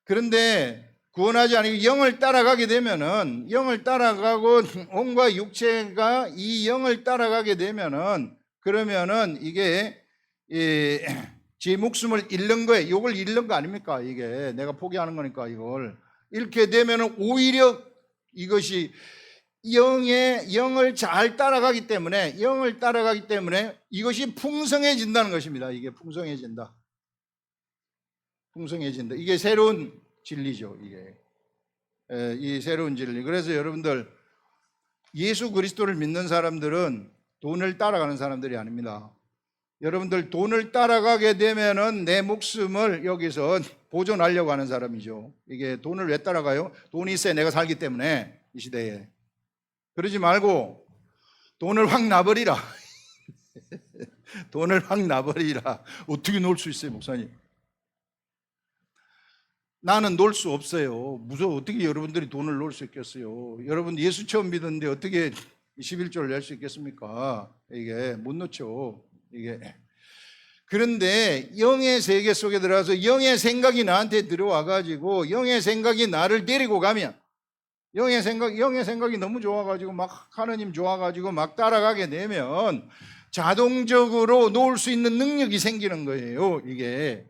그런데 구원하지 아니고 영을 따라가게 되면은, 영을 따라가고 혼과 육체가 이 영을 따라가게 되면은, 그러면은 이게 제 목숨을 잃는 거예요. 이걸 잃는 거 아닙니까? 이게 내가 포기하는 거니까. 이걸 잃게 되면은 오히려 이것이 영을 잘 따라가기 때문에, 영을 따라가기 때문에 이것이 풍성해진다는 것입니다. 이게 풍성해진다. 풍성해진다. 이게 새로운 진리죠. 이게 이 새로운 진리. 그래서 여러분들, 예수 그리스도를 믿는 사람들은 돈을 따라가는 사람들이 아닙니다. 여러분들, 돈을 따라가게 되면은 내 목숨을 여기서 보존하려고 하는 사람이죠. 이게 돈을 왜 따라가요? 돈이 있어야 내가 살기 때문에, 이 시대에. 그러지 말고 돈을 확 놔버리라. 돈을 확 놔버리라. 어떻게 놓을 수 있어요, 목사님? 나는 놓을 수 없어요. 무서워. 어떻게 여러분들이 돈을 놓을 수 있겠어요? 여러분 예수 처음 믿었는데 어떻게 11조를 낼 수 있겠습니까? 이게 못 놓죠. 이게. 그런데 영의 세계 속에 들어가서 영의 생각이 나한테 들어와 가지고 영의 생각이 나를 데리고 가면, 영의 생각이 너무 좋아가지고 막 하느님 좋아가지고 막 따라가게 되면 자동적으로 놓을 수 있는 능력이 생기는 거예요. 이게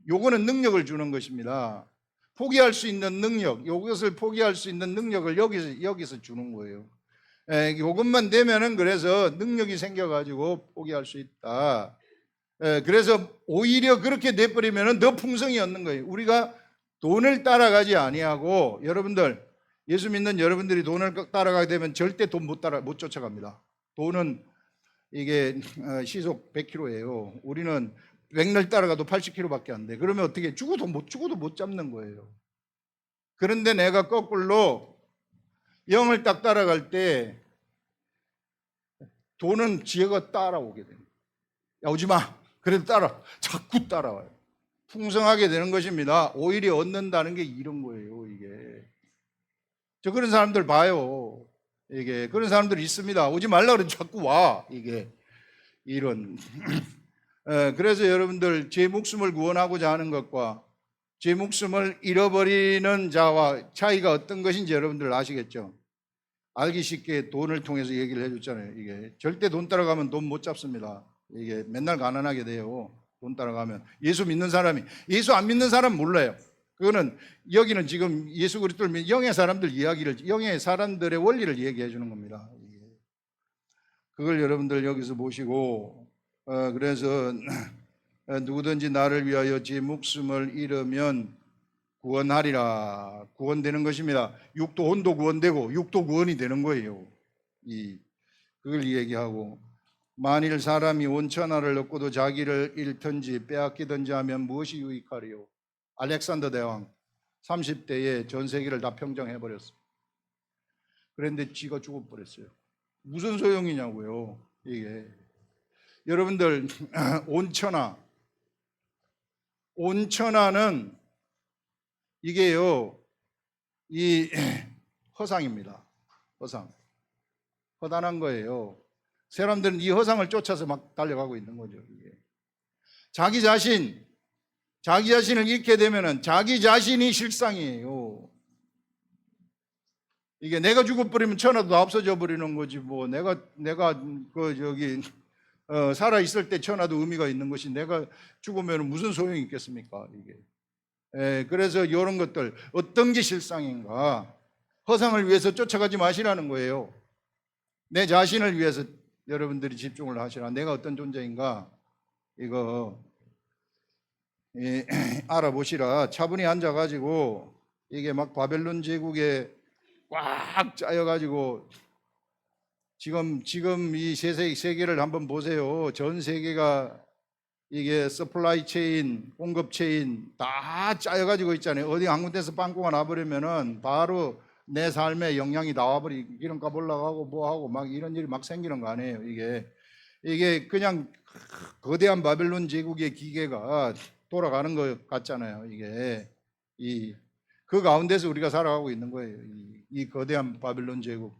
요거는 능력을 주는 것입니다. 포기할 수 있는 능력, 이것을 포기할 수 있는 능력을 여기서 주는 거예요. 요것만 되면은 그래서 능력이 생겨가지고 포기할 수 있다. 그래서 오히려 그렇게 돼버리면은 더 풍성이 얻는 거예요. 우리가 돈을 따라가지 아니하고, 여러분들, 예수 믿는 여러분들이 돈을 따라가게 되면 절대 돈 못 쫓아갑니다. 돈은 이게 시속 100km예요. 우리는 맥날 따라가도 80km밖에 안 돼. 그러면 어떻게 죽어도 못 잡는 거예요. 그런데 내가 거꾸로 영을 딱 따라갈 때 돈은 지혜가 따라오게 됩니다. 야, 오지 마. 그래도 자꾸 따라와요. 풍성하게 되는 것입니다. 오히려 얻는다는 게 이런 거예요, 이게. 저 그런 사람들 봐요. 이게 그런 사람들 있습니다. 오지 말라 그러면 자꾸 와. 이게 이런. 그래서 여러분들 제 목숨을 구원하고자 하는 것과 제 목숨을 잃어버리는 자와 차이가 어떤 것인지 여러분들 아시겠죠? 알기 쉽게 돈을 통해서 얘기를 해줬잖아요. 이게 절대 돈 따라가면 돈 못 잡습니다. 이게 맨날 가난하게 돼요. 돈 따라가면. 예수 믿는 사람이, 예수 안 믿는 사람 몰라요. 그거는 여기는 지금 예수 그리스도를 영의 사람들 이야기를, 영의 사람들의 원리를 얘기해 주는 겁니다. 그걸 여러분들 여기서 보시고, 그래서 누구든지 나를 위하여 제 목숨을 잃으면 구원하리라. 구원되는 것입니다. 육도 혼도 구원되고 육도 구원이 되는 거예요. 그걸 얘기하고, 만일 사람이 온 천하를 얻고도 자기를 잃든지 빼앗기든지 하면 무엇이 유익하리요? 알렉산더 대왕 30대에 전 세계를 다 평정해버렸어요. 그런데 지가 죽어버렸어요. 무슨 소용이냐고요, 이게. 여러분들, 온천하는 이게요, 이 허상입니다. 허상. 허단한 거예요. 사람들은 이 허상을 쫓아서 막 달려가고 있는 거죠. 이게. 자기 자신을 잃게 되면은 자기 자신이 실상이에요. 이게 내가 죽어버리면 천하도 다 없어져 버리는 거지, 뭐. 내가 살아 있을 때 천하도 의미가 있는 것이, 내가 죽으면 무슨 소용이 있겠습니까, 이게. 그래서 이런 것들, 어떤 게 실상인가, 허상을 위해서 쫓아가지 마시라는 거예요. 내 자신을 위해서 여러분들이 집중을 하시라. 내가 어떤 존재인가, 이거 알아보시라. 차분히 앉아가지고 이게 막 바벨론 제국에 꽉 짜여가지고 지금 이 세계를 한번 보세요. 전 세계가 이게 서플라이 체인, 공급 체인 다 짜여가지고 있잖아요. 어디 한 군데서 빵꾸가 나버리면은 바로 내 삶에 영향이 나와버리고, 기름값 올라가고 뭐하고 막 이런 일이 막 생기는 거 아니에요. 이게 그냥 거대한 바벨론 제국의 기계가 돌아가는 것 같잖아요. 이게 그 가운데서 우리가 살아가고 있는 거예요. 이 거대한 바벨론 제국.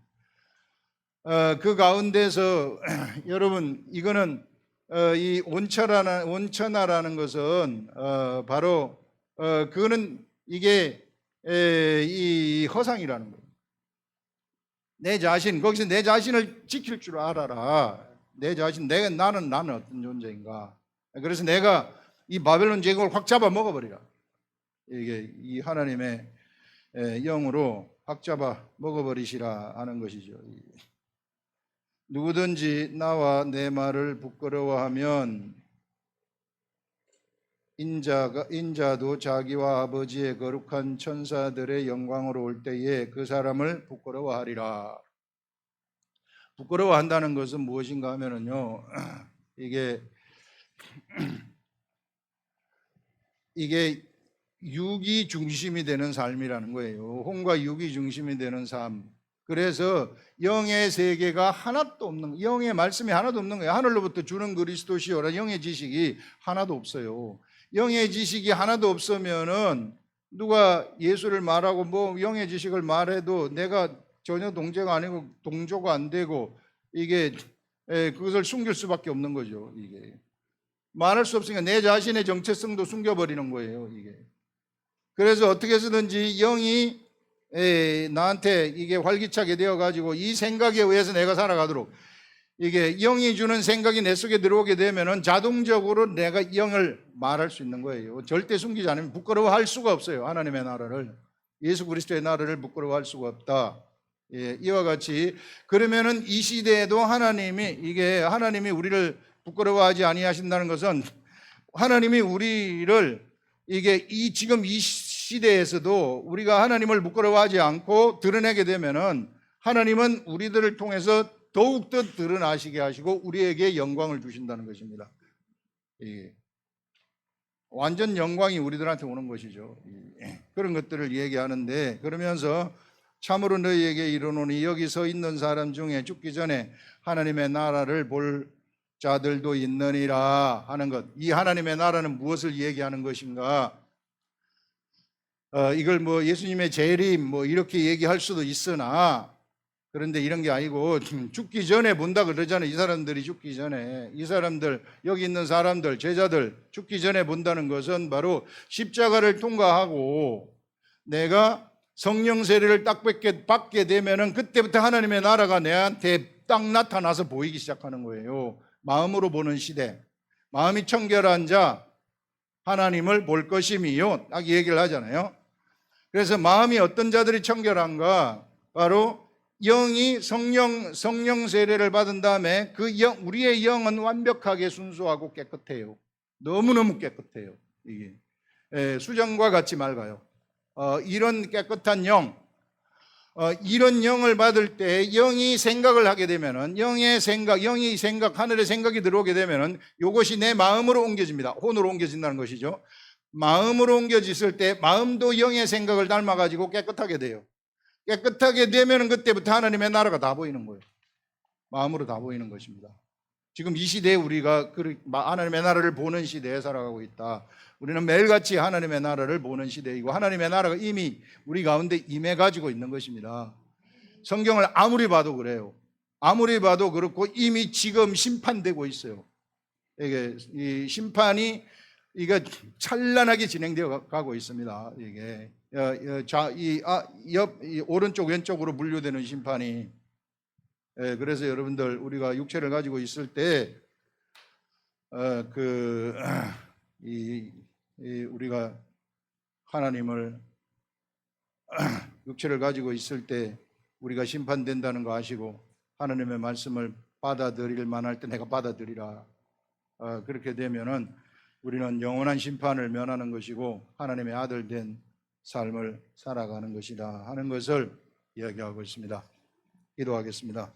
그 가운데서 여러분, 이거는 이 온천하라는 것은 바로 그거는 이게 이 허상이라는 거예요. 내 자신, 거기서 내 자신을 지킬 줄 알아라. 내 자신, 나는 어떤 존재인가. 그래서 내가 이 바벨론 제국을 확 잡아 먹어버리라. 이게 이 하나님의 영으로 확 잡아 먹어버리시라 하는 것이죠. 누구든지 나와 내 말을 부끄러워하면 인자도 자기와 아버지의 거룩한 천사들의 영광으로 올 때에 그 사람을 부끄러워하리라. 부끄러워한다는 것은 무엇인가 하면은요, 이게 육이 중심이 되는 삶이라는 거예요. 혼과 육이 중심이 되는 삶. 그래서 영의 세계가 하나도 없는, 영의 말씀이 하나도 없는 거예요. 하늘로부터 주는 그리스도시오라. 영의 지식이 하나도 없어요. 영의 지식이 하나도 없으면은 누가 예수를 말하고 뭐 영의 지식을 말해도 내가 전혀 동조가 아니고 동조가 안 되고, 이게 그것을 숨길 수밖에 없는 거죠. 이게 말할 수 없으니까 내 자신의 정체성도 숨겨버리는 거예요. 이게. 그래서 어떻게 해서든지 영이 나한테 이게 활기차게 되어가지고 이 생각에 의해서 내가 살아가도록, 이게 영이 주는 생각이 내 속에 들어오게 되면은 자동적으로 내가 영을 말할 수 있는 거예요. 절대 숨기지 않으면 부끄러워할 수가 없어요. 하나님의 나라를, 예수 그리스도의 나라를 부끄러워할 수가 없다. 이와 같이, 그러면은 이 시대에도 하나님이 우리를 부끄러워하지 아니하신다는 것은, 하나님이 우리를 지금 이 시대에서도 우리가 하나님을 부끄러워하지 않고 드러내게 되면은 하나님은 우리들을 통해서 더욱더 드러나시게 하시고 우리에게 영광을 주신다는 것입니다. 완전 영광이 우리들한테 오는 것이죠. 그런 것들을 얘기하는데, 그러면서 참으로 너희에게 이르노니 여기 서 있는 사람 중에 죽기 전에 하나님의 나라를 볼 자들도 있느니라 하는 것. 이 하나님의 나라는 무엇을 얘기하는 것인가? 이걸 뭐 예수님의 재림 뭐 이렇게 얘기할 수도 있으나, 그런데 이런 게 아니고 죽기 전에 본다 그러잖아요. 이 사람들이 죽기 전에, 이 사람들, 여기 있는 사람들, 제자들 죽기 전에 본다는 것은 바로 십자가를 통과하고 내가 성령 세례를 딱 받게 되면은 그때부터 하나님의 나라가 내한테 딱 나타나서 보이기 시작하는 거예요. 마음으로 보는 시대. 마음이 청결한 자 하나님을 볼 것임이요, 딱 얘기를 하잖아요. 그래서 마음이 어떤 자들이 청결한가? 바로 영이 성령 세례를 받은 다음에 우리의 영은 완벽하게 순수하고 깨끗해요. 너무너무 깨끗해요. 이게 수정과 같이 맑아요. 이런 깨끗한 영, 이런 영을 받을 때 영이 생각을 하게 되면은, 영이 생각, 하늘의 생각이 들어오게 되면은 이것이 내 마음으로 옮겨집니다. 혼으로 옮겨진다는 것이죠. 마음으로 옮겨졌을 때 마음도 영의 생각을 닮아가지고 깨끗하게 돼요. 깨끗하게 되면은 그때부터 하나님의 나라가 다 보이는 거예요. 마음으로 다 보이는 것입니다. 지금 이 시대에 우리가 하나님의 나라를 보는 시대에 살아가고 있다. 우리는 매일같이 하나님의 나라를 보는 시대이고 하나님의 나라가 이미 우리 가운데 임해가지고 있는 것입니다. 성경을 아무리 봐도 그래요. 아무리 봐도 그렇고 이미 지금 심판되고 있어요. 이게 이 심판이 이거 찬란하게 진행되어 가고 있습니다. 이게 오른쪽 왼쪽으로 분류되는 심판이. 그래서 여러분들, 우리가 육체를 가지고 있을 때 우리가 하나님을 육체를 가지고 있을 때 우리가 심판된다는 거 아시고 하나님의 말씀을 받아들일 만할 때 내가 받아들이라. 그렇게 되면은 우리는 영원한 심판을 면하는 것이고 하나님의 아들 된 삶을 살아가는 것이다 하는 것을 이야기하고 있습니다. 기도하겠습니다.